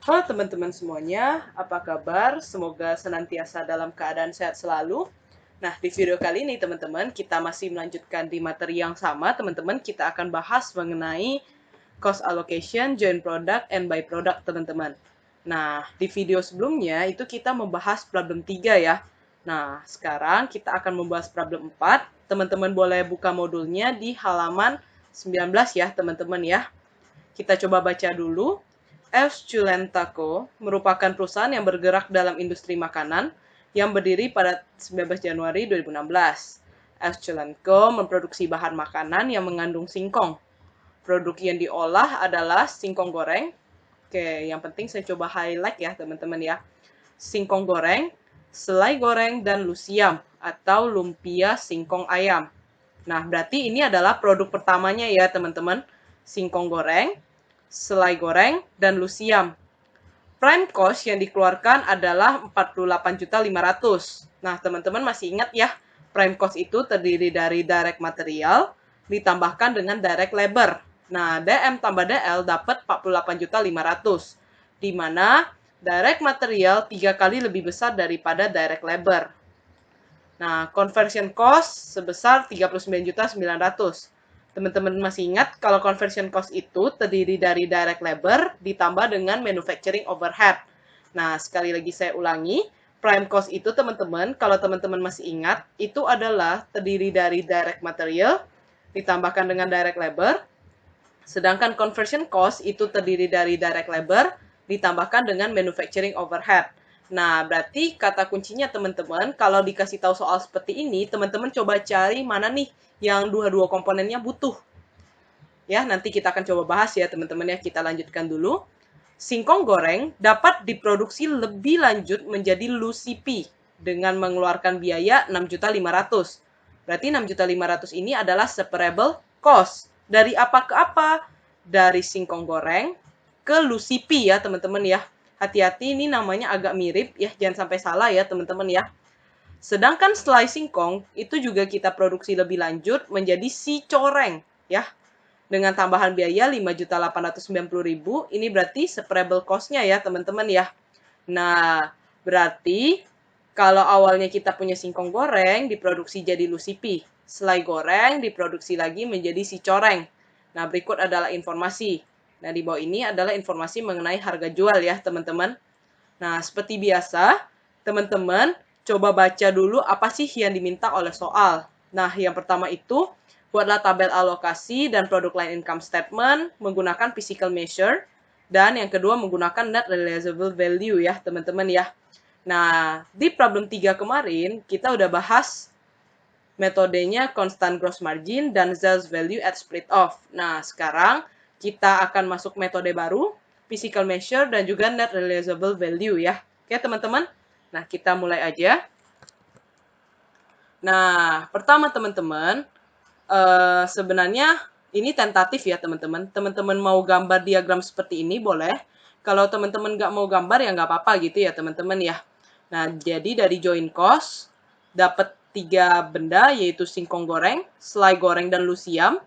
Halo teman-teman semuanya, apa kabar? Semoga senantiasa dalam keadaan sehat selalu. Nah, di video kali ini teman-teman, kita masih melanjutkan di materi yang sama. Teman-teman, kita akan bahas mengenai cost allocation, join product, and buy product, teman-teman. Nah, di video sebelumnya itu kita membahas problem 3 ya. Nah, sekarang kita akan membahas problem 4. Teman-teman boleh buka modulnya di halaman 19 ya, teman-teman ya. Kita coba baca dulu. Taco merupakan perusahaan yang bergerak dalam industri makanan yang berdiri pada 19 Januari 2016. Co memproduksi bahan makanan yang mengandung singkong. Produk yang diolah adalah singkong goreng. Oke, yang penting saya coba highlight ya teman-teman ya. Singkong goreng, selai goreng, dan lusiam atau lumpia singkong ayam. Nah, berarti ini adalah produk pertamanya ya teman-teman. Singkong goreng, selai goreng, dan lusiam. Prime cost yang dikeluarkan adalah 48.500.000. Nah, teman-teman masih ingat ya, prime cost itu terdiri dari direct material ditambahkan dengan direct labor. Nah, DM tambah DL dapat 48.500.000, di mana direct material 3 kali lebih besar daripada direct labor. Nah, conversion cost sebesar 39.900.000. Teman-teman masih ingat kalau conversion cost itu terdiri dari direct labor ditambah dengan manufacturing overhead. Nah, sekali lagi saya ulangi, prime cost itu teman-teman, kalau teman-teman masih ingat, itu adalah terdiri dari direct material ditambahkan dengan direct labor, sedangkan conversion cost itu terdiri dari direct labor ditambahkan dengan manufacturing overhead. Nah, berarti kata kuncinya teman-teman, kalau dikasih tahu soal seperti ini, teman-teman coba cari mana nih yang dua-dua komponennya butuh. Ya, nanti kita akan coba bahas ya teman-teman ya. Kita lanjutkan dulu. Singkong goreng dapat diproduksi lebih lanjut menjadi lusipi dengan mengeluarkan biaya 6.500.000. Berarti 6.500.000 ini adalah separable cost. Dari apa ke apa? Dari singkong goreng ke lusipi ya teman-teman ya. Hati-hati ini namanya agak mirip ya, jangan sampai salah ya teman-teman ya. Sedangkan selai singkong itu juga kita produksi lebih lanjut menjadi si coreng ya. Dengan tambahan biaya 5.890.000, ini berarti separable cost-nya ya teman-teman ya. Nah, berarti kalau awalnya kita punya singkong goreng diproduksi jadi lusipi, selai goreng diproduksi lagi menjadi si coreng. Nah, berikut adalah informasi. Nah, di bawah ini adalah informasi mengenai harga jual ya, teman-teman. Nah, seperti biasa, teman-teman coba baca dulu apa sih yang diminta oleh soal. Nah, yang pertama itu, buatlah tabel alokasi dan produk line income statement menggunakan physical measure. Dan yang kedua, menggunakan net realizable value ya, teman-teman ya. Nah, di problem 3 kemarin, kita udah bahas metodenya constant gross margin dan sales value at split off. Nah, sekarang kita akan masuk metode baru, physical measure dan juga net realizable value ya. Oke, teman-teman. Nah, kita mulai aja. Nah, pertama teman-teman, sebenarnya ini tentatif ya teman-teman. Teman-teman mau gambar diagram seperti ini boleh. Kalau teman-teman nggak mau gambar ya nggak apa-apa gitu ya teman-teman ya. Nah, jadi dari join cost, dapat 3 benda yaitu singkong goreng, selai goreng, dan lusiam.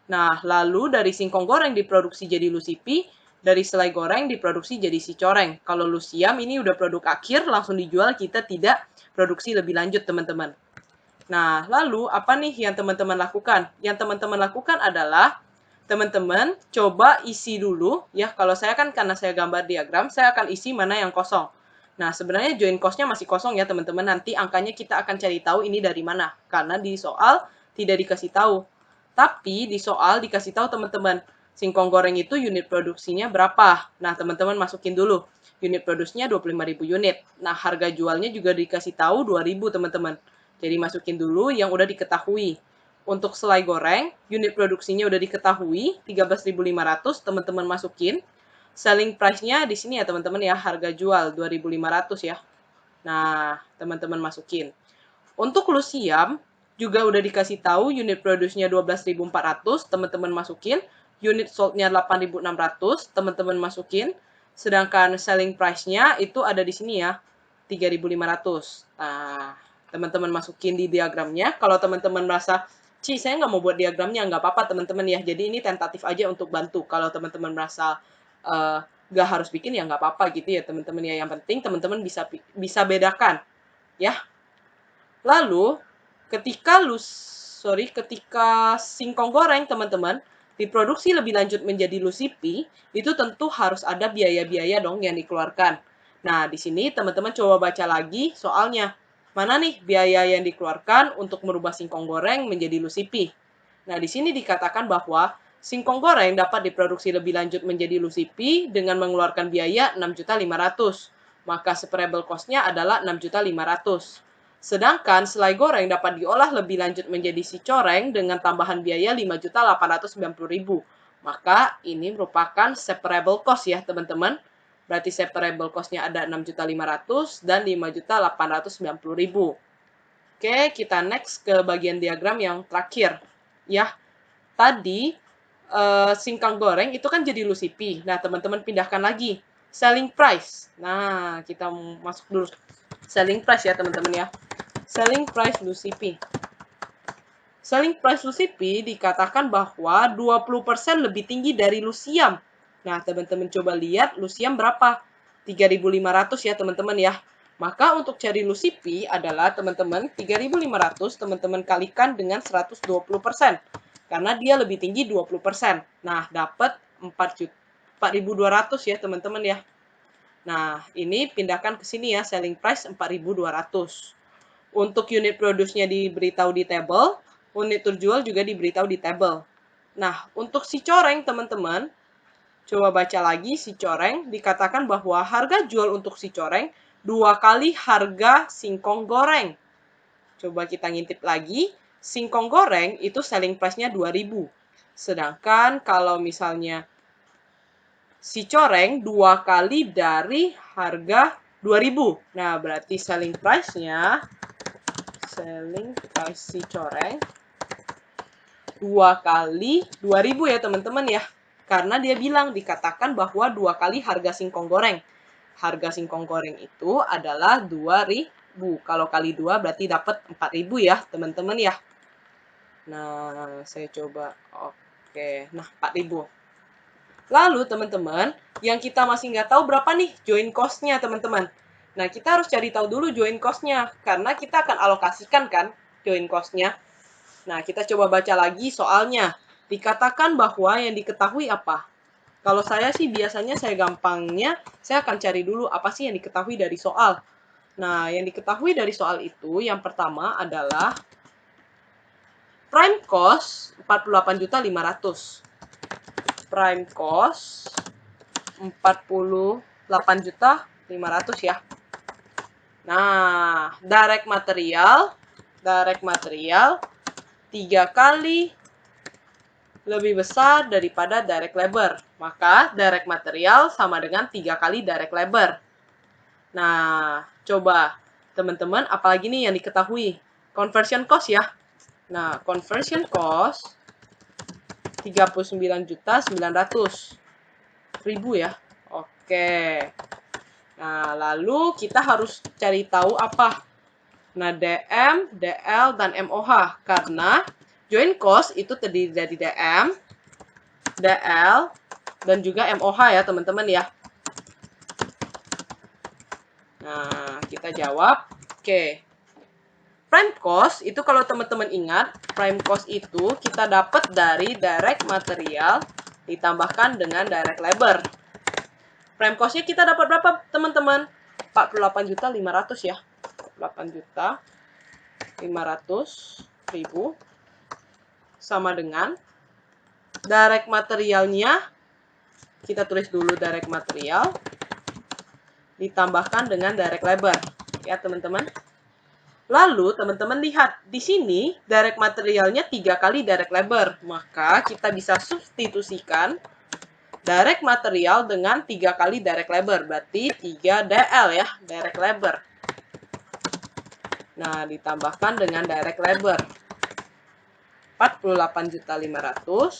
Nah, lalu dari singkong goreng diproduksi jadi lusipi, dari selai goreng diproduksi jadi si coreng. Kalau lusiam ini udah produk akhir, langsung dijual, kita tidak produksi lebih lanjut teman-teman. Nah, lalu apa nih yang teman-teman lakukan? Yang teman-teman lakukan adalah teman-teman coba isi dulu ya. Kalau saya kan karena saya gambar diagram, saya akan isi mana yang kosong. Nah, sebenarnya join cost-nya masih kosong ya teman-teman. Nanti angkanya kita akan cari tahu ini dari mana. Karena di soal tidak dikasih tahu. Tapi di soal dikasih tahu teman-teman, singkong goreng itu unit produksinya berapa. Nah, teman-teman masukin dulu. Unit produksinya 25.000 unit. Nah, harga jualnya juga dikasih tahu 2.000 teman-teman. Jadi masukin dulu yang udah diketahui. Untuk selai goreng, unit produksinya udah diketahui, 13.500, teman-teman masukin. Selling price-nya di sini ya teman-teman ya, harga jual 2.500 ya. Nah, teman-teman masukin. Untuk lusiam, juga udah dikasih tahu unit produksinya 12.400, teman-teman masukin. Unit sold-nya 8.600, teman-teman masukin. Sedangkan selling price-nya itu ada di sini ya, 3.500. Nah, teman-teman masukin di diagramnya. Kalau teman-teman merasa, saya nggak mau buat diagramnya, nggak apa-apa teman-teman ya. Jadi ini tentatif aja untuk bantu. Kalau teman-teman merasa nggak harus bikin ya nggak apa-apa gitu ya teman-teman ya. Yang penting teman-teman bisa bedakan ya. Lalu ketika singkong goreng teman-teman diproduksi lebih lanjut menjadi lusipi, itu tentu harus ada biaya-biaya dong yang dikeluarkan. Nah, di sini teman-teman coba baca lagi soalnya. Mana nih biaya yang dikeluarkan untuk merubah singkong goreng menjadi lusipi? Nah, di sini dikatakan bahwa singkong goreng dapat diproduksi lebih lanjut menjadi lusipi dengan mengeluarkan biaya 6.500.000. Maka separable cost-nya adalah 6.500.000. Sedangkan selai goreng dapat diolah lebih lanjut menjadi si coreng dengan tambahan biaya 5.890.000. Maka ini merupakan separable cost ya teman-teman. Berarti separable cost-nya ada 6.500.000 dan 5.890.000. Oke, kita next ke bagian diagram yang terakhir. Ya, tadi singkong goreng itu kan jadi lusipi. Nah, teman-teman pindahkan lagi. Selling price. Nah, kita masuk dulu. Selling price ya teman-teman ya. Selling price lusipi. Selling price lusipi dikatakan bahwa 20% lebih tinggi dari lusiam. Nah, teman-teman coba lihat lusiam berapa? 3.500 ya teman-teman ya. Maka untuk cari lusipi adalah teman-teman 3.500 teman-teman kalikan dengan 120%. Karena dia lebih tinggi 20%. Nah, dapat 4.200 ya teman-teman ya. Nah, ini pindahkan ke sini ya, selling price 4.200. Untuk unit produce-nya diberitahu di table, unit terjual juga diberitahu di table. Nah, untuk si coreng, teman-teman, coba baca lagi si coreng, dikatakan bahwa harga jual untuk si coreng 2 kali harga singkong goreng. Coba kita ngintip lagi, singkong goreng itu selling price-nya 2.000. Sedangkan kalau misalnya si coreng 2 kali dari harga 2.000. Nah, berarti selling price-nya si coreng 2 kali 2.000 ya teman-teman ya. Karena dia bilang dikatakan bahwa 2 kali harga singkong goreng. Harga singkong goreng itu adalah 2.000. Kalau kali 2 berarti dapat 4.000 ya teman-teman ya. Nah, saya coba. Oke, nah 4.000. Lalu teman-teman, yang kita masih nggak tahu berapa nih join cost-nya teman-teman. Nah, kita harus cari tahu dulu join cost-nya, karena kita akan alokasikan kan join cost-nya. Nah, kita coba baca lagi soalnya. Dikatakan bahwa yang diketahui apa? Kalau saya sih biasanya saya gampangnya, saya akan cari dulu apa sih yang diketahui dari soal. Nah, yang diketahui dari soal itu, yang pertama adalah prime cost 48.500.000. Prime cost 48.500.000 ya. Nah, direct material 3 kali lebih besar daripada direct labor. Maka direct material sama dengan 3 kali direct labor. Nah, coba teman-teman apalagi nih yang diketahui? Conversion cost ya. Nah, conversion cost 39.900.000 ya. Oke. Nah, lalu kita harus cari tahu apa? Nah, DM, DL, dan MOH. Karena join cost itu terdiri dari DM, DL, dan juga MOH ya, teman-teman ya. Nah, kita jawab. Oke. Prime cost itu kalau teman-teman ingat, prime cost itu kita dapat dari direct material ditambahkan dengan direct labor. Prime cost-nya kita dapat berapa, teman-teman? 48.500 ya. 48.500.000 sama dengan direct materialnya. Kita tulis dulu direct material ditambahkan dengan direct labor. Ya, teman-teman. Lalu, teman-teman lihat di sini direct materialnya 3 kali direct labor. Maka kita bisa substitusikan direct material dengan 3 kali direct labor. Berarti 3 DL ya, direct labor. Nah, ditambahkan dengan direct labor. 48.500.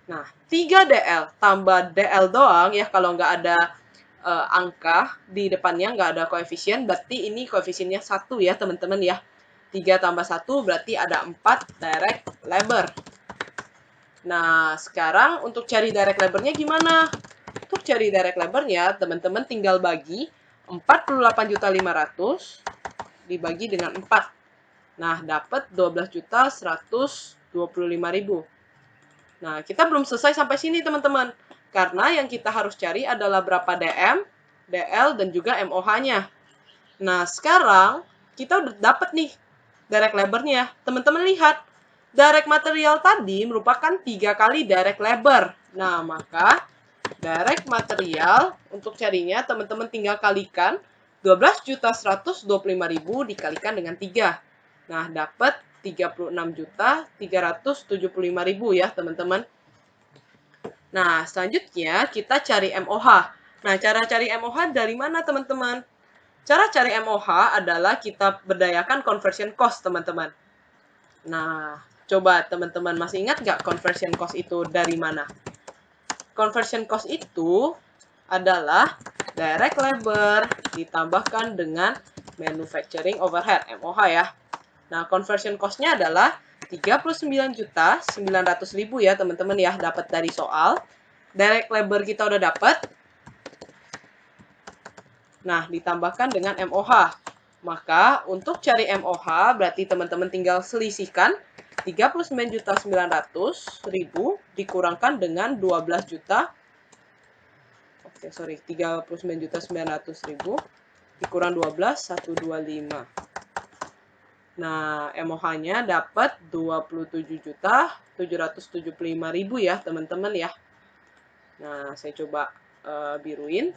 Nah, 3 DL tambah DL doang ya, kalau nggak ada angka di depannya, nggak ada koefisien, berarti ini koefisiennya 1 ya, teman-teman ya. 3 tambah 1 berarti ada 4 direct labor. Nah, sekarang untuk cari direct labor-nya gimana? untuk cari direct labor-nya, teman-teman tinggal bagi 48.500.000 dibagi dengan 4. Nah, dapat 12.125.000. Nah, kita belum selesai sampai sini, teman-teman. Karena yang kita harus cari adalah berapa DM, DL, dan juga MOH-nya. Nah, sekarang kita udah dapat nih direct labor-nya. Teman-teman lihat, direct material tadi merupakan 3 kali direct labor. Nah, maka direct material untuk carinya teman-teman tinggal kalikan 12.125.000 dikalikan dengan 3. Nah, dapat 36.375.000 ya, teman-teman. Nah, selanjutnya kita cari MOH. Nah, cara cari MOH dari mana, teman-teman? Cara cari MOH adalah kita berdayakan conversion cost, teman-teman. Nah, coba teman-teman masih ingat nggak conversion cost itu dari mana? Conversion cost itu adalah direct labor ditambahkan dengan manufacturing overhead, MOH ya. Nah, conversion cost-nya adalah 39.900.000 ya, teman-teman ya, dapat dari soal. Direct labor kita udah dapat. Nah, ditambahkan dengan MOH. Maka, untuk cari MOH, berarti teman-teman tinggal selisihkan 39.900.000 dikurangkan dengan 39.900.000 dikurang 12, 125. Nah, MOH-nya dapat 27.775.000 ya, teman-teman ya. Nah, saya coba biruin.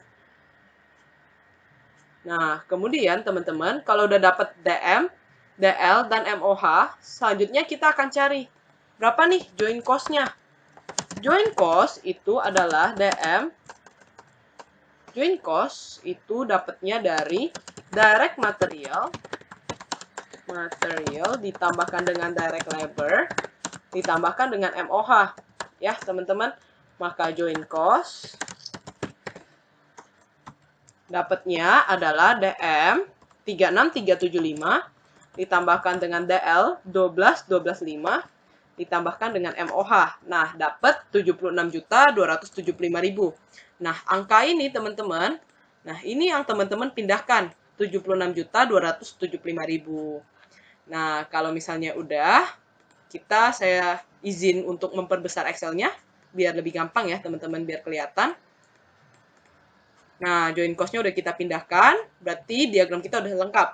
Nah, kemudian teman-teman, kalau udah dapat DM, DL, dan MOH, selanjutnya kita akan cari berapa nih join cost-nya. Join cost itu adalah DM. Join cost itu dapatnya dari direct material ditambahkan dengan direct labor ditambahkan dengan MOH ya, teman-teman. Maka join cost dapatnya adalah DM 36.375 ditambahkan dengan DL 12.125 ditambahkan dengan MOH. Nah, dapat 76.275.000. Nah, angka ini teman-teman, nah ini yang teman-teman pindahkan 76.275.000. Nah, kalau misalnya udah, saya izin untuk memperbesar Excel-nya biar lebih gampang ya, teman-teman, biar kelihatan. Nah, join cost-nya udah kita pindahkan, berarti diagram kita udah lengkap.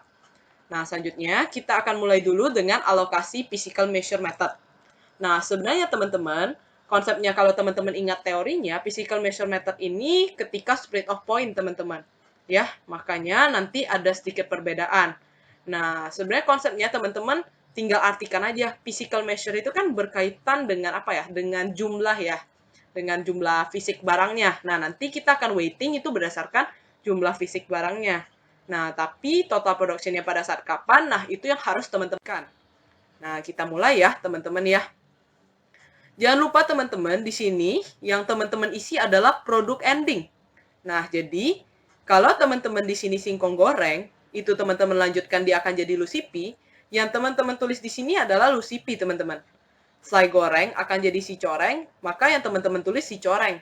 Nah, selanjutnya kita akan mulai dulu dengan alokasi physical measure method. Nah, sebenarnya teman-teman, konsepnya kalau teman-teman ingat teorinya, physical measure method ini ketika split of point, teman-teman. Ya, makanya nanti ada sedikit perbedaan. Nah, sebenarnya konsepnya teman-teman tinggal artikan aja. Physical measure itu kan berkaitan dengan apa ya? Dengan jumlah ya. Dengan jumlah fisik barangnya. Nah, nanti kita akan weighting itu berdasarkan jumlah fisik barangnya. Nah, tapi total production-nya pada saat kapan? Nah, itu yang harus teman-teman. Nah, kita mulai ya, teman-teman ya. Jangan lupa teman-teman, di sini yang teman-teman isi adalah produk ending. Nah, jadi kalau teman-teman di sini singkong goreng, itu teman-teman lanjutkan dia akan jadi lusipi. Yang teman-teman tulis di sini adalah lusipi, teman-teman. Selai goreng akan jadi si coreng, maka yang teman-teman tulis si coreng.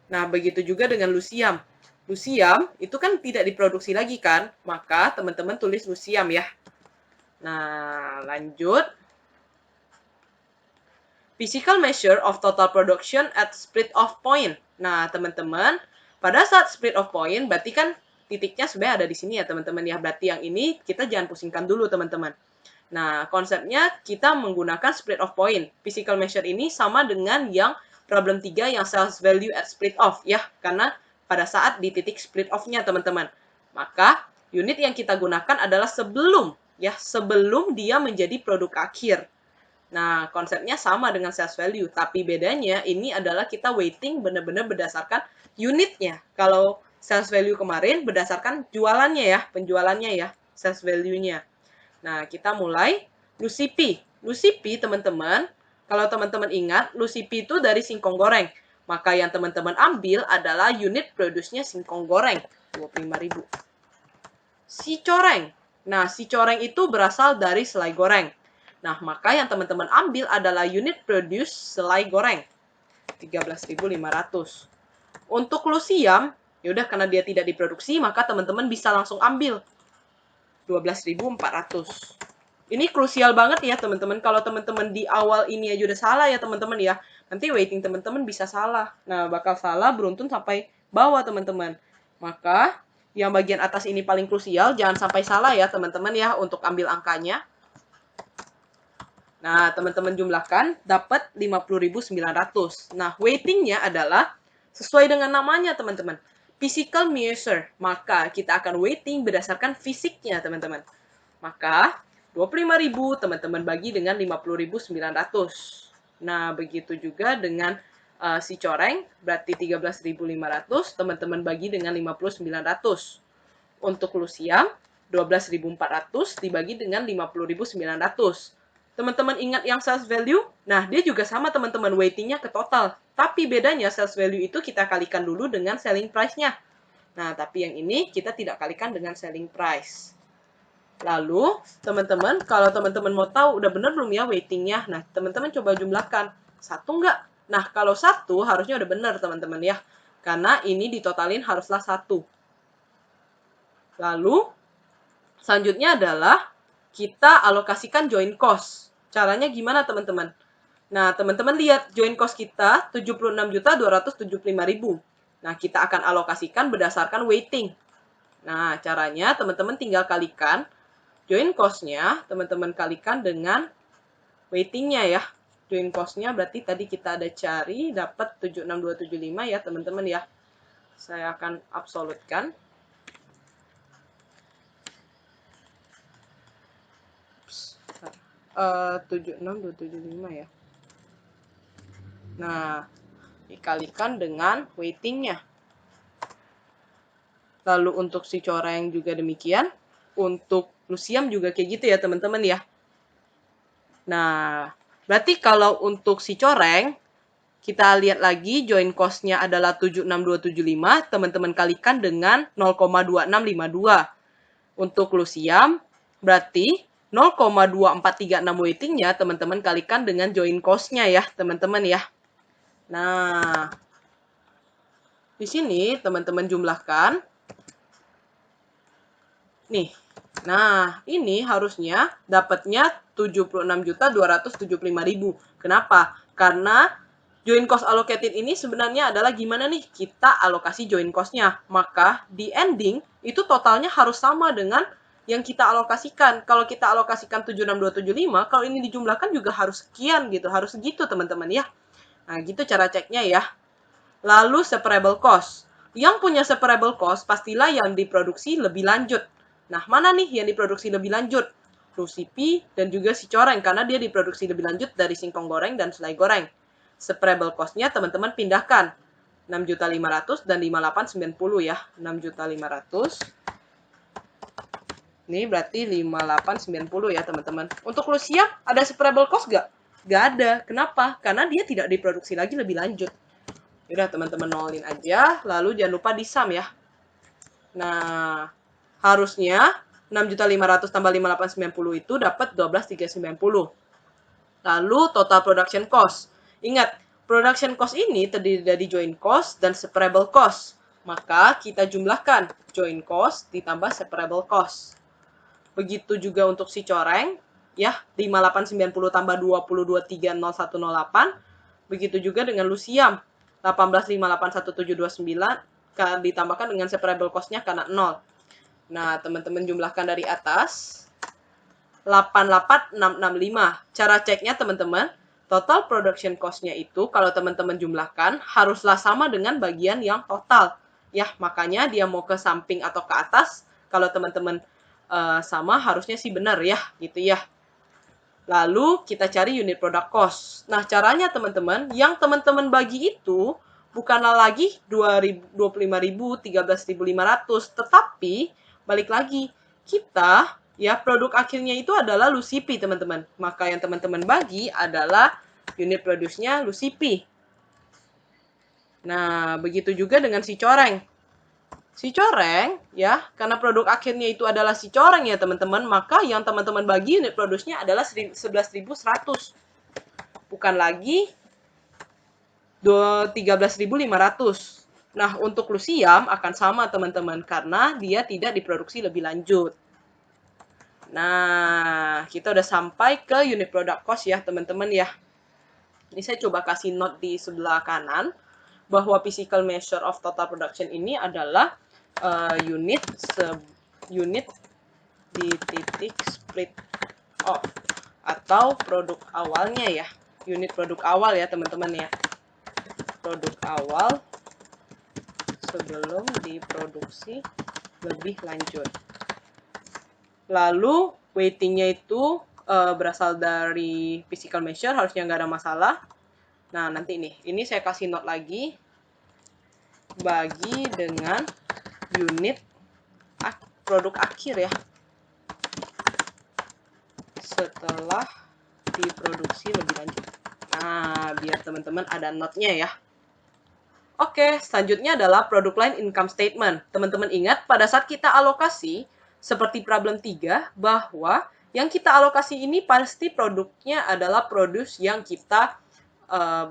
Nah, begitu juga dengan lusiam. Lusiam itu kan tidak diproduksi lagi kan, maka teman-teman tulis lusiam ya. Nah, lanjut. Physical measure of total production at split off point. Nah, teman-teman, pada saat split off point, berarti kan titiknya sebenarnya ada di sini ya, teman-teman ya. Berarti yang ini kita jangan pusingkan dulu, teman-teman. Nah, konsepnya kita menggunakan split off point. Physical measure ini sama dengan yang problem 3 yang sales value at split off ya, karena pada saat di titik split off-nya, teman-teman. Maka, unit yang kita gunakan adalah sebelum dia menjadi produk akhir. Nah, konsepnya sama dengan sales value, tapi bedanya ini adalah kita weighting benar-benar berdasarkan unitnya. Kalau sales value kemarin berdasarkan jualannya ya, penjualannya ya, sales value-nya. Nah, kita mulai lusipi. Lusipi, teman-teman, kalau teman-teman ingat, lusipi itu dari singkong goreng. Maka yang teman-teman ambil adalah unit produce-nya singkong goreng, 25.000. Si coreng. Nah, si coreng itu berasal dari selai goreng. Nah, maka yang teman-teman ambil adalah unit produce selai goreng, 13.500. Untuk lusiam, yaudah karena dia tidak diproduksi, maka teman-teman bisa langsung ambil 12.400. Ini krusial banget ya teman-teman. Kalau teman-teman di awal ini aja udah salah ya teman-teman ya. Nanti weighting teman-teman bisa salah. Nah, bakal salah beruntun sampai bawah teman-teman. Maka yang bagian atas ini paling krusial. Jangan sampai salah ya teman-teman ya untuk ambil angkanya. Nah, teman-teman jumlahkan dapat 50.900. Nah, weightingnya adalah sesuai dengan namanya teman-teman. Physical measure. Maka kita akan weighting berdasarkan fisiknya teman-teman. Maka 25.000 teman-teman bagi dengan 50.900. Nah, begitu juga dengan si coreng, berarti 13.500, teman-teman bagi dengan 50.900. Untuk lusiam, 12.400 dibagi dengan 50.900. Teman-teman ingat yang sales value? Nah, dia juga sama teman-teman, weightingnya ke total. Tapi bedanya sales value itu kita kalikan dulu dengan selling price-nya. Nah, tapi yang ini kita tidak kalikan dengan selling price. Lalu, teman-teman, kalau teman-teman mau tahu udah bener belum ya weightingnya, nah teman-teman coba jumlahkan. Satu nggak? Nah, kalau satu harusnya udah bener teman-teman ya. Karena ini ditotalin haruslah satu. Lalu, selanjutnya adalah kita alokasikan joint cost. Caranya gimana teman-teman? Nah, teman-teman lihat joint cost kita 76.275.000. Nah, kita akan alokasikan berdasarkan weighting. Nah, caranya teman-teman tinggal kalikan joint cost-nya, teman-teman kalikan dengan weighting-nya ya. Joint cost-nya berarti tadi kita ada cari, dapat 76275 ya teman-teman ya. Saya akan absolutkan. 76275 ya. Nah, dikalikan dengan weighting-nya. Lalu untuk si coreng juga demikian. Untuk lusiam juga kayak gitu ya teman-teman ya. Nah, berarti kalau untuk si coreng, kita lihat lagi joint cost-nya adalah 76275, teman-teman kalikan dengan 0,2652. Untuk lusiam, berarti 0,2436 weighting-nya, teman-teman kalikan dengan joint cost-nya ya, teman-teman ya. Nah, di sini teman-teman jumlahkan. Nih, nah ini harusnya dapatnya 76.275.000. Kenapa? Karena joint cost allocated ini sebenarnya adalah gimana nih kita alokasi joint cost-nya. Maka di ending itu totalnya harus sama dengan yang kita alokasikan. Kalau kita alokasikan 76275, kalau ini dijumlahkan juga harus sekian gitu, harus segitu teman-teman ya. Nah, gitu cara ceknya ya. Lalu separable cost. Yang punya separable cost pastilah yang diproduksi lebih lanjut. Nah, mana nih yang diproduksi lebih lanjut? Lusipi dan juga si coreng, karena dia diproduksi lebih lanjut dari singkong goreng dan selai goreng. Separable cost-nya teman-teman pindahkan. 6.500.000 dan 5.890 ya. 6.500.000. Ini berarti 5.890 ya teman-teman. Untuk lusiam ada separable cost nggak? Nggak ada. Kenapa? Karena dia tidak diproduksi lagi lebih lanjut. Udah teman-teman nolin aja. Lalu jangan lupa di sum ya. Nah, harusnya 6.500.000 tambah 5.890 itu dapat 12.390. Lalu total production cost. Ingat, production cost ini terdiri dari joint cost dan separable cost. Maka kita jumlahkan joint cost ditambah separable cost. Begitu juga untuk si coreng, ya 5.890 tambah 20.23.0108. Begitu juga dengan lusiam, 18.581.729 ditambahkan dengan separable cost-nya karena 0. Nah, teman-teman jumlahkan dari atas. 88.665. Cara ceknya teman-teman, total production cost-nya itu kalau teman-teman jumlahkan haruslah sama dengan bagian yang total. Ya, makanya dia mau ke samping atau ke atas, kalau teman-teman sama harusnya sih benar ya, gitu ya. Lalu kita cari unit product cost. Nah, caranya teman-teman, yang teman-teman bagi itu bukanlah lagi 25.000, 13.500, tetapi balik lagi, kita ya produk akhirnya itu adalah lusipi teman-teman. Maka yang teman-teman bagi adalah unit produce-nya lusipi. Nah, begitu juga dengan si coreng. Si coreng ya, karena produk akhirnya itu adalah si coreng ya teman-teman, maka yang teman-teman bagi unit produce-nya adalah 11.100. Bukan lagi 13.500. Nah, untuk lusiam akan sama teman-teman, karena dia tidak diproduksi lebih lanjut. Nah, kita udah sampai ke unit product cost ya teman-teman ya. Ini saya coba kasih note di sebelah kanan, bahwa physical measure of total production ini adalah unit di titik split off, atau produk awalnya ya. Unit produk awal ya teman-teman ya. Produk awal sebelum diproduksi lebih lanjut. Lalu weightingnya itu berasal dari physical measure, harusnya nggak ada masalah. Nah, nanti ini saya kasih note lagi, bagi dengan unit produk akhir ya, setelah diproduksi lebih lanjut. Nah, biar teman-teman ada note-nya ya. Oke, selanjutnya adalah product line income statement. Teman-teman ingat, pada saat kita alokasi, seperti problem 3, bahwa yang kita alokasi ini pasti produknya adalah produce yang kita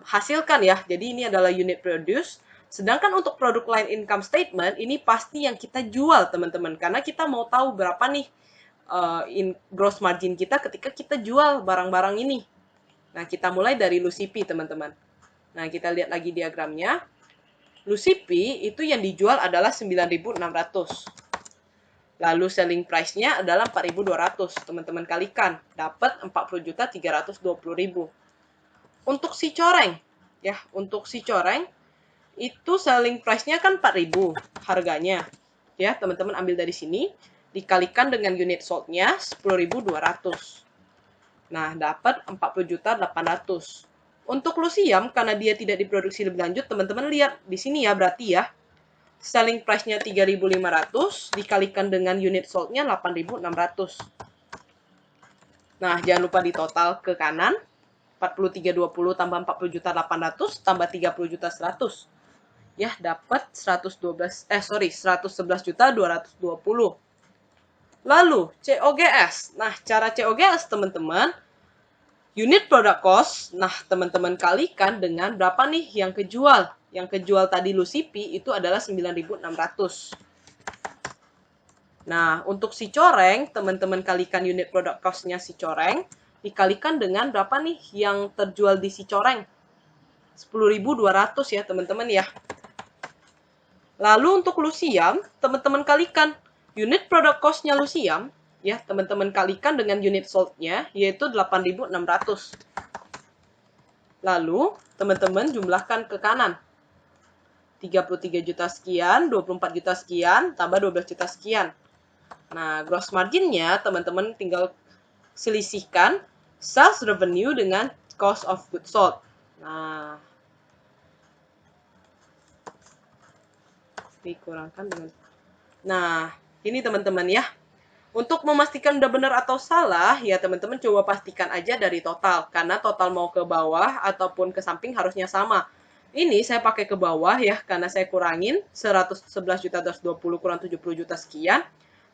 hasilkan ya. Jadi ini adalah unit produce. Sedangkan untuk product line income statement, ini pasti yang kita jual, teman-teman. Karena kita mau tahu berapa nih gross margin kita ketika kita jual barang-barang ini. Nah, kita mulai dari LUCP, teman-teman. Nah, kita lihat lagi diagramnya. LUCP itu yang dijual adalah 9.600. Lalu selling price-nya adalah 4.200. Teman-teman kalikan, dapat 40.320.000. Untuk si coreng, ya, untuk si coreng itu selling price-nya kan 4.000 harganya. Ya, teman-teman ambil dari sini, dikalikan dengan unit sold-nya 10.200. Nah, dapat 40.800. Untuk lusiam, karena dia tidak diproduksi lebih lanjut, teman-teman lihat di sini ya, berarti ya, selling price-nya 3.500, dikalikan dengan unit sold-nya 8.600. Nah, jangan lupa di total ke kanan, 43.20 tambah 40.800 tambah 30.100. Ya, dapat 111.220. Lalu, COGS. Nah, cara COGS, teman-teman, unit product cost, nah teman-teman kalikan dengan berapa nih yang kejual. Yang kejual tadi LUCP itu adalah 9.600. Nah, untuk si coreng, teman-teman kalikan unit product cost-nya si coreng, dikalikan dengan berapa nih yang terjual di si coreng. 10.200 ya teman-teman ya. Lalu untuk lusiam, teman-teman kalikan unit product cost-nya lusiam, ya, teman-teman kalikan dengan unit sold-nya, yaitu 8.600. Lalu, teman-teman jumlahkan ke kanan. 33 juta sekian, 24 juta sekian, tambah 12 juta sekian. Nah, gross margin-nya, teman-teman tinggal selisihkan sales revenue dengan cost of goods sold. Nah, dikurangkan dengan... Nah, ini teman-teman ya. Untuk memastikan udah benar atau salah, ya teman-teman coba pastikan aja dari total. Karena total mau ke bawah ataupun ke samping harusnya sama. Ini saya pakai ke bawah ya, karena saya kurangin 111.220 kurang 70 juta sekian,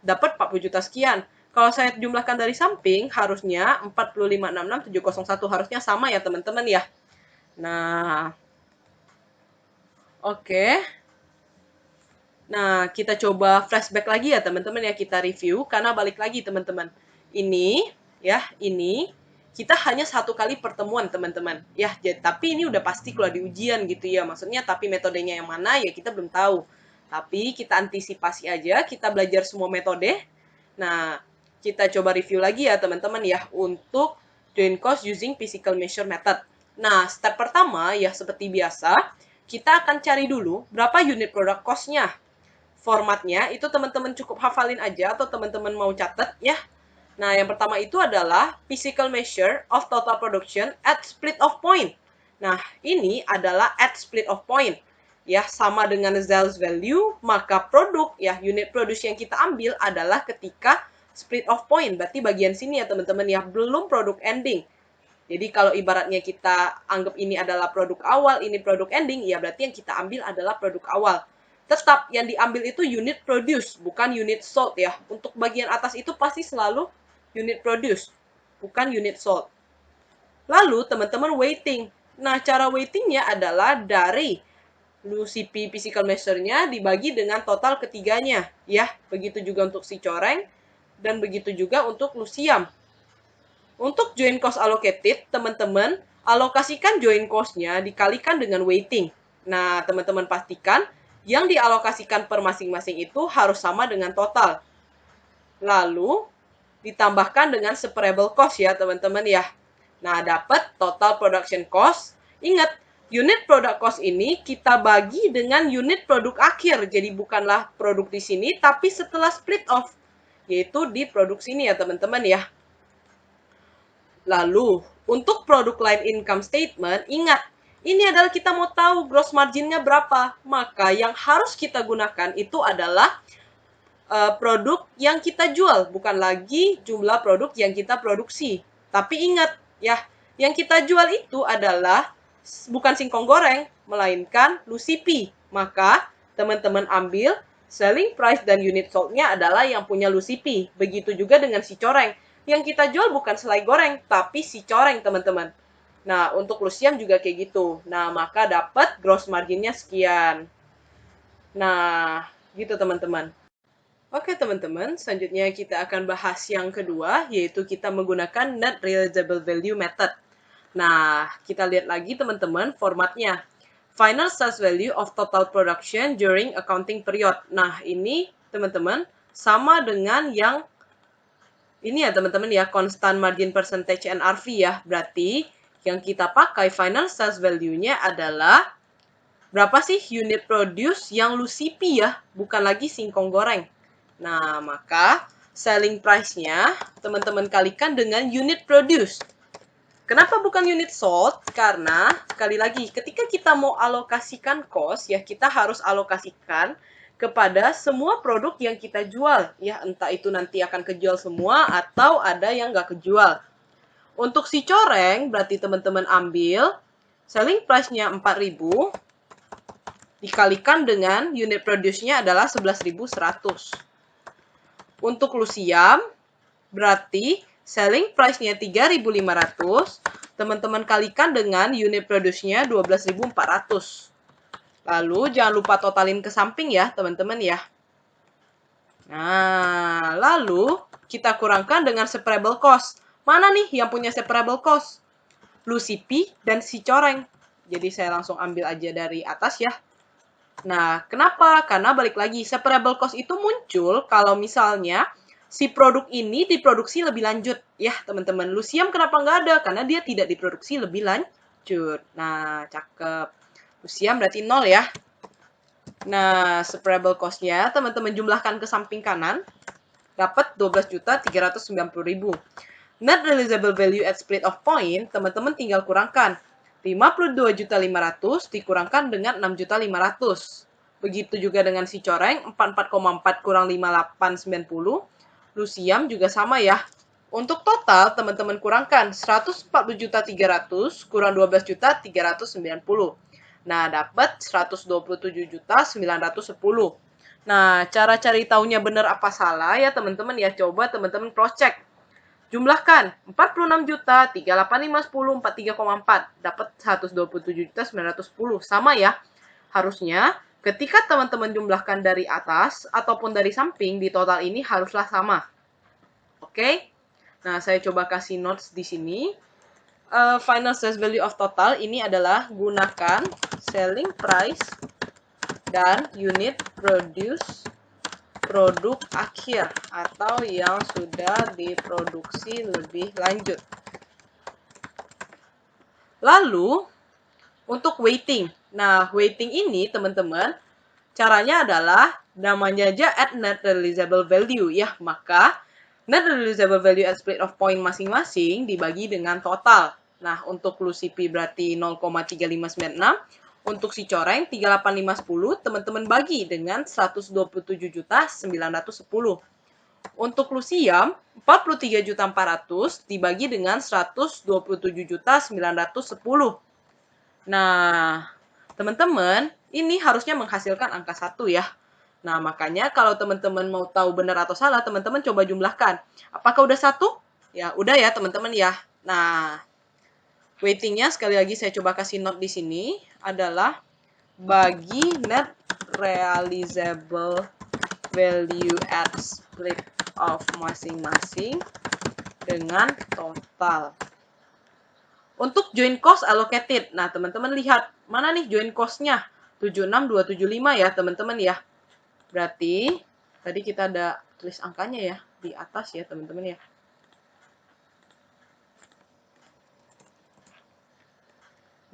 dapat 40 juta sekian. Kalau saya jumlahkan dari samping, harusnya 4566.701, harusnya sama ya teman-teman ya. Nah, oke. Nah, kita coba flashback lagi ya teman-teman ya, kita review. Karena balik lagi teman-teman, ini kita hanya satu kali pertemuan teman-teman. Ya, tapi ini udah pasti keluar di ujian gitu ya. Maksudnya tapi metodenya yang mana ya kita belum tahu. Tapi kita antisipasi aja, kita belajar semua metode. Nah, kita coba review lagi ya teman-teman ya, untuk joint cost using physical measure method. Nah, step pertama ya seperti biasa, kita akan cari dulu berapa unit product cost-nya. Formatnya itu teman-teman cukup hafalin aja atau teman-teman mau catat ya. Nah, yang pertama itu adalah physical measure of total production at split of point. Nah, ini adalah at split of point. Ya, sama dengan sales value, maka produk ya unit produce yang kita ambil adalah ketika split of point. Berarti bagian sini ya teman-teman ya, belum produk ending. Jadi kalau ibaratnya kita anggap ini adalah produk awal, ini produk ending, ya berarti yang kita ambil adalah produk awal. Tetap yang diambil itu unit produce, bukan unit sold ya. Untuk bagian atas itu pasti selalu unit produce, bukan unit sold. Lalu teman-teman weighting. Nah, cara weightingnya adalah dari LuCP physical measure-nya dibagi dengan total ketiganya, ya. Begitu juga untuk si coreng, dan begitu juga untuk lusiam. Untuk joint cost allocated, teman-teman, alokasikan joint cost-nya dikalikan dengan weighting. Nah, teman-teman pastikan yang dialokasikan per masing-masing itu harus sama dengan total. Lalu, ditambahkan dengan separable cost ya, teman-teman ya. Nah, dapat total production cost. Ingat, unit product cost ini kita bagi dengan unit produk akhir. Jadi bukanlah produk di sini, tapi setelah split off. Yaitu di produk sini ya teman-teman ya. Lalu, untuk produk line income statement, ingat, ini adalah kita mau tahu gross margin-nya berapa. Maka yang harus kita gunakan itu adalah produk yang kita jual. Bukan lagi jumlah produk yang kita produksi. Tapi ingat, ya, yang kita jual itu adalah bukan singkong goreng, melainkan LuCP. Maka, teman-teman ambil selling price dan unit sold-nya adalah yang punya LuCP. Begitu juga dengan si coreng. Yang kita jual bukan selai goreng, tapi si coreng, teman-teman. Nah, untuk lusiam juga kayak gitu. Nah, maka dapat gross margin-nya sekian. Nah, gitu teman-teman. Oke teman-teman, selanjutnya kita akan bahas yang kedua, yaitu kita menggunakan Net Realizable Value Method. Nah, kita lihat lagi teman-teman formatnya. Final Sales Value of Total Production during Accounting Period. Nah, ini teman-teman sama dengan yang ini ya teman-teman ya, Constant Margin Percentage NRV ya. Berarti yang kita pakai Final Sales Value-nya adalah berapa sih unit produce yang LuCP ya, bukan lagi singkong goreng. Nah, maka selling price-nya teman-teman kalikan dengan unit produce. Kenapa bukan unit sold? Karena, sekali lagi, ketika kita mau alokasikan cost, ya kita harus alokasikan kepada semua produk yang kita jual. Ya, entah itu nanti akan kejual semua atau ada yang nggak kejual. Untuk si coreng, berarti teman-teman ambil selling price-nya 4.000, dikalikan dengan unit produce-nya adalah 11.100. Untuk lusiam, berarti selling price-nya 3.500, teman-teman kalikan dengan unit produce-nya 12.400. Lalu, jangan lupa totalin ke samping ya, teman-teman ya. Nah, lalu kita kurangkan dengan separable cost. Mana nih yang punya separable cost? LuCP dan si coreng. Jadi, saya langsung ambil aja dari atas ya. Nah, kenapa? Karena balik lagi, separable cost itu muncul kalau misalnya si produk ini diproduksi lebih lanjut. Ya, teman-teman. Lusiam kenapa nggak ada? Karena dia tidak diproduksi lebih lanjut. Nah, cakep. Lusiam berarti 0 ya. Nah, separable cost-nya teman-teman jumlahkan ke samping kanan. Dapat 12.390.000. Net realizable value at split off point, teman-teman tinggal kurangkan. 52.500.000 dikurangkan dengan 6.500.000. Begitu juga dengan si coreng, 44,4 kurang 5890. Lusiam juga sama ya. Untuk total, teman-teman kurangkan 140.300.000 kurang 12.390. Nah, dapat 127.910. Nah, cara cari taunya benar apa salah ya teman-teman ya. Coba teman-teman cross check. Jumlahkan 46 juta, 38510, 43,4. Dapat 127.910. Sama ya. Harusnya ketika teman-teman jumlahkan dari atas ataupun dari samping, di total ini haruslah sama. Oke? Nah, saya coba kasih notes di sini. Final sales value of total ini adalah gunakan selling price dan unit produce produk akhir atau yang sudah diproduksi lebih lanjut. Lalu, untuk weighting. Nah, weighting ini teman-teman, caranya adalah namanya aja at net realizable value ya. Maka, net realizable value at split off point masing-masing dibagi dengan total. Nah, untuk LuCP berarti 0,3596. Untuk si coreng 38510, teman-teman bagi dengan 127.910. Untuk lusiam 43.400 dibagi dengan 127.910. Nah, teman-teman, ini harusnya menghasilkan angka 1 ya. Nah, makanya kalau teman-teman mau tahu benar atau salah, teman-teman coba jumlahkan. Apakah udah 1? Ya, udah ya teman-teman ya. Nah, weighting-nya sekali lagi saya coba kasih note di sini adalah bagi net realizable value at split of masing-masing dengan total. Untuk joint cost allocated, nah teman-teman lihat, mana nih joint cost-nya? 76275 ya teman-teman ya. Berarti, tadi kita ada tulis angkanya ya, di atas ya teman-teman ya.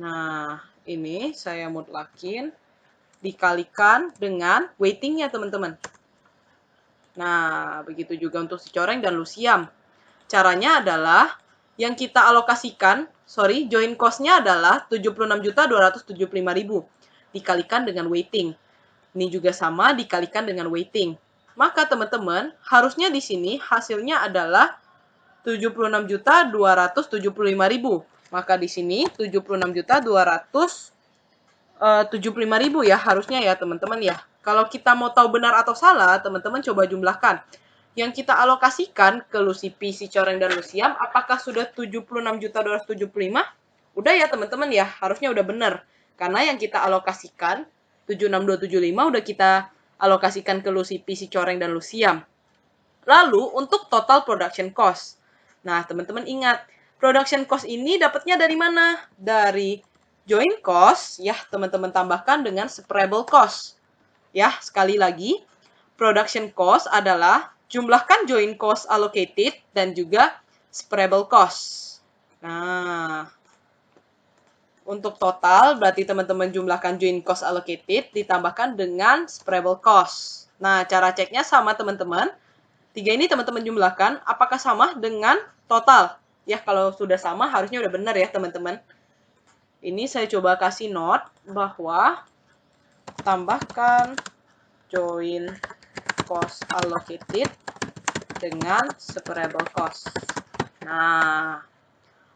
Nah, ini saya mutlakin, dikalikan dengan weighting-nya teman-teman. Nah, begitu juga untuk si coreng dan lusiam. Caranya adalah yang kita alokasikan, joint cost-nya adalah 76.275.000 dikalikan dengan weighting. Ini juga sama dikalikan dengan weighting. Maka teman-teman, harusnya di sini hasilnya adalah 76.275.000. Maka di sini 76.275.000 ya harusnya ya teman-teman ya. Kalau kita mau tahu benar atau salah, teman-teman coba jumlahkan. Yang kita alokasikan ke Lusipi, si coreng, dan lusiam, apakah sudah 76.275? Udah ya teman-teman ya, harusnya udah benar. Karena yang kita alokasikan, 76275 udah kita alokasikan ke Lusipi, si coreng, dan lusiam. Lalu, untuk total production cost. Nah, teman-teman ingat, production cost ini dapatnya dari mana? Dari joint cost, ya teman-teman tambahkan dengan separable cost. Ya, sekali lagi, production cost adalah jumlahkan joint cost allocated dan juga separable cost. Nah, untuk total berarti teman-teman jumlahkan joint cost allocated ditambahkan dengan separable cost. Nah, cara ceknya sama teman-teman. 3 ini teman-teman jumlahkan, apakah sama dengan total? Ya, kalau sudah sama harusnya udah benar ya teman-teman. Ini saya coba kasih note bahwa tambahkan joint cost allocated dengan separable cost. Nah,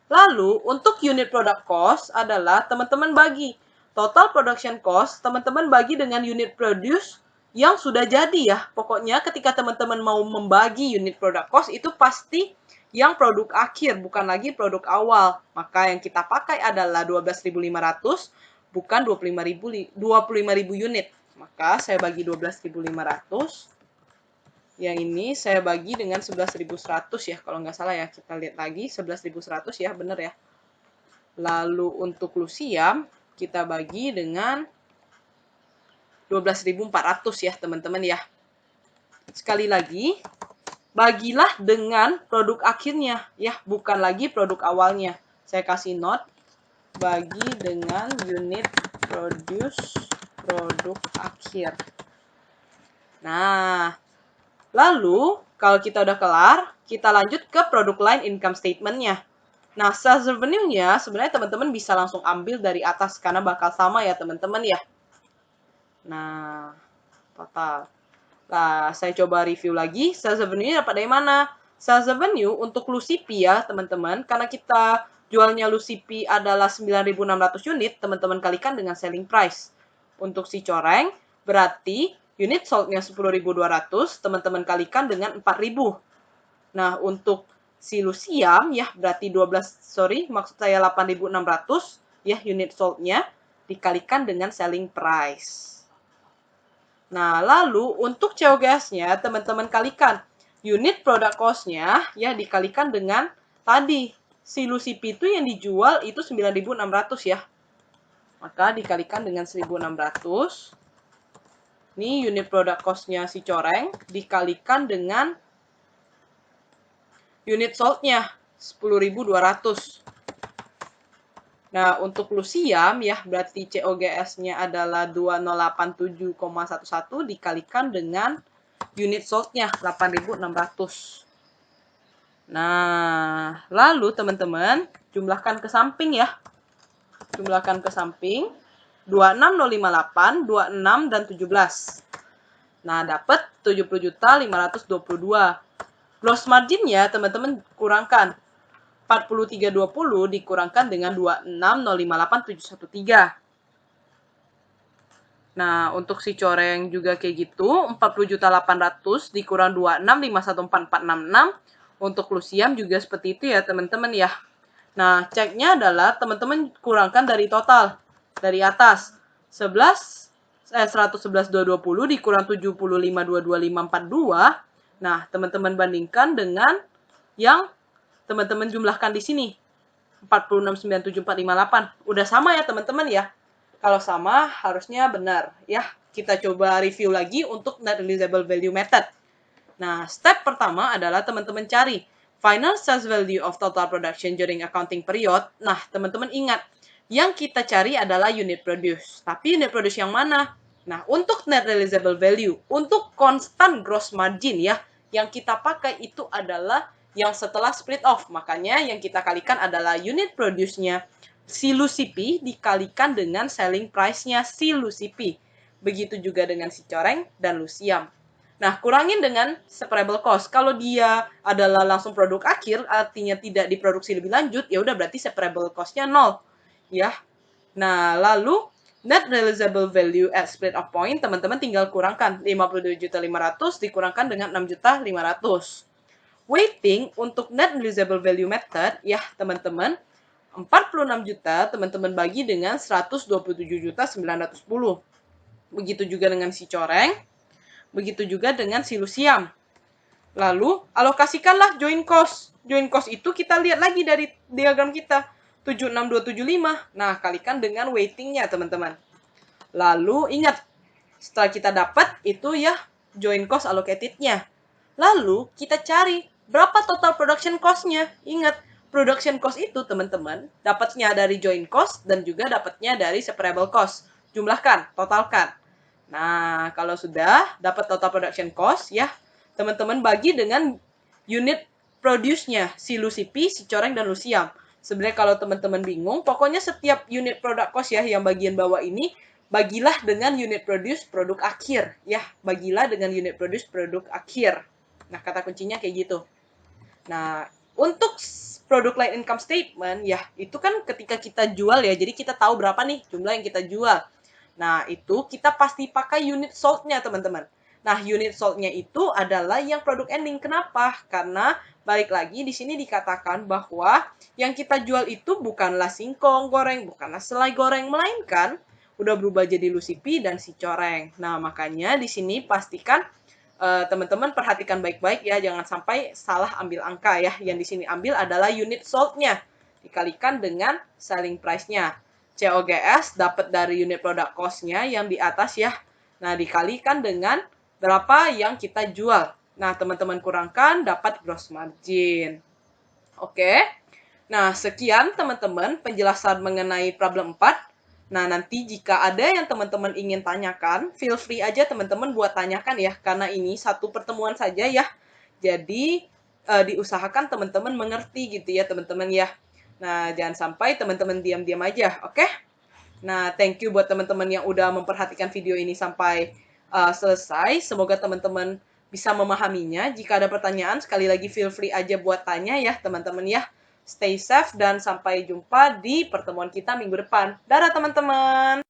lalu untuk unit product cost adalah teman-teman bagi total production cost, teman-teman bagi dengan unit produce yang sudah jadi ya. Pokoknya ketika teman-teman mau membagi unit product cost itu pasti yang produk akhir, bukan lagi produk awal. Maka yang kita pakai adalah 12.500, bukan 25.000 unit. Maka saya bagi 12.500. Yang ini saya bagi dengan 11.100 ya, kalau nggak salah ya. Kita lihat lagi, 11.100 ya, bener ya. Lalu untuk lusiam, kita bagi dengan 12.400 ya, teman-teman ya. Sekali lagi, bagilah dengan produk akhirnya, ya, bukan lagi produk awalnya. Saya kasih note, bagi dengan unit produce produk akhir. Nah, lalu, kalau kita udah kelar, kita lanjut ke produk line income statement-nya. Nah, sales revenue-nya sebenarnya teman-teman bisa langsung ambil dari atas karena bakal sama ya teman-teman ya. Nah, total. Nah, saya coba review lagi. Sales revenue-nya dapat dari mana? Sales revenue untuk Lusipi ya teman-teman. Karena kita jualnya Lusipi adalah 9.600 unit, teman-teman kalikan dengan selling price. Untuk si coreng, berarti unit sold-nya 10.200, teman-teman kalikan dengan 4.000. Nah, untuk si lusiam, ya berarti 8.600, ya unit sold-nya, dikalikan dengan selling price. Nah, lalu untuk COGS-nya, teman-teman kalikan unit product cost-nya, ya dikalikan dengan tadi, si Lusipi itu yang dijual itu 9.600 ya. Maka dikalikan dengan 1.600. Ini unit product cost-nya si coreng dikalikan dengan unit sold-nya 10.200. Nah, untuk lusiam ya berarti COGS-nya adalah 2087,11 dikalikan dengan unit sold-nya 8.600. Nah, lalu teman-teman jumlahkan ke samping ya. Jumlahkan ke samping. 26058, 26, dan 17. Nah, dapat 70.522. Gross margin-nya teman-teman kurangkan. 4320 dikurangkan dengan 26058,713. Nah, untuk si coreng juga kayak gitu. 40.800 dikurang 26.514.466. Untuk lusiam juga seperti itu ya teman-teman ya. Nah, ceknya adalah teman-teman kurangkan dari total. Dari atas, 111.220 dikurang 75.225.42. Nah, teman-teman bandingkan dengan yang teman-teman jumlahkan di sini. 46.97458. Udah sama ya teman-teman ya. Kalau sama harusnya benar ya. Kita coba review lagi untuk net realizable value method. Nah, step pertama adalah teman-teman cari final sales value of total production during accounting period. Nah, teman-teman ingat, yang kita cari adalah unit produce. Tapi unit produce yang mana? Nah, untuk net realizable value, untuk constant gross margin ya, yang kita pakai itu adalah yang setelah split off. Makanya yang kita kalikan adalah unit produce-nya si Lucipi dikalikan dengan selling price-nya si Lucipi. Begitu juga dengan si Coreng dan Luciam. Nah, kurangin dengan separable cost. Kalau dia adalah langsung produk akhir, artinya tidak diproduksi lebih lanjut, ya udah berarti separable cost-nya 0. Ya. Nah, lalu net realizable value at split off point, teman-teman tinggal kurangkan 52.500.000 dikurangkan dengan 6.500.000. Weighting untuk net realizable value method, ya teman-teman, 46 juta teman-teman bagi dengan 127.910. Begitu juga dengan si Coreng, begitu juga dengan si Luciam. Lalu alokasikanlah joint cost. Joint cost itu kita lihat lagi dari diagram kita. 76275. Nah, kalikan dengan weightingnya teman-teman. Lalu ingat, setelah kita dapat itu ya joint cost allocated-nya. Lalu kita cari berapa total production cost-nya. Ingat, production cost itu teman-teman dapatnya dari joint cost dan juga dapatnya dari separable cost. Jumlahkan, totalkan. Nah, kalau sudah dapat total production cost ya, teman-teman bagi dengan unit produce-nya si Lucipi, si Coreng dan Luciam. Sebenarnya kalau teman-teman bingung, pokoknya setiap unit product cost ya yang bagian bawah ini bagilah dengan unit produce produk akhir ya, bagilah dengan unit produce produk akhir. Nah, kata kuncinya kayak gitu. Nah, untuk produk line income statement, ya itu kan ketika kita jual ya, jadi kita tahu berapa nih jumlah yang kita jual. Nah, itu kita pasti pakai unit sold-nya, teman-teman. Nah, unit sold-nya itu adalah yang produk ending. Kenapa? Karena balik lagi di sini dikatakan bahwa yang kita jual itu bukanlah singkong goreng, bukanlah selai goreng, melainkan udah berubah jadi Lucipi dan si Coreng. Nah, makanya di sini pastikan teman-teman perhatikan baik-baik ya, jangan sampai salah ambil angka ya. Yang di sini ambil adalah unit sold-nya dikalikan dengan selling price-nya. COGS dapat dari unit product cost-nya yang di atas ya. Nah, dikalikan dengan berapa yang kita jual. Nah, teman-teman kurangkan dapat gross margin. Oke. Nah, sekian teman-teman penjelasan mengenai problem 4. Nah, nanti jika ada yang teman-teman ingin tanyakan, feel free aja teman-teman buat tanyakan ya, karena ini satu pertemuan saja ya. Jadi, diusahakan teman-teman mengerti gitu ya teman-teman ya. Nah, jangan sampai teman-teman diam-diam aja, oke? Nah, thank you buat teman-teman yang udah memperhatikan video ini sampai selesai. Semoga teman-teman bisa memahaminya. Jika ada pertanyaan, sekali lagi feel free aja buat tanya ya teman-teman ya. Stay safe dan sampai jumpa di pertemuan kita minggu depan. Dadah teman-teman!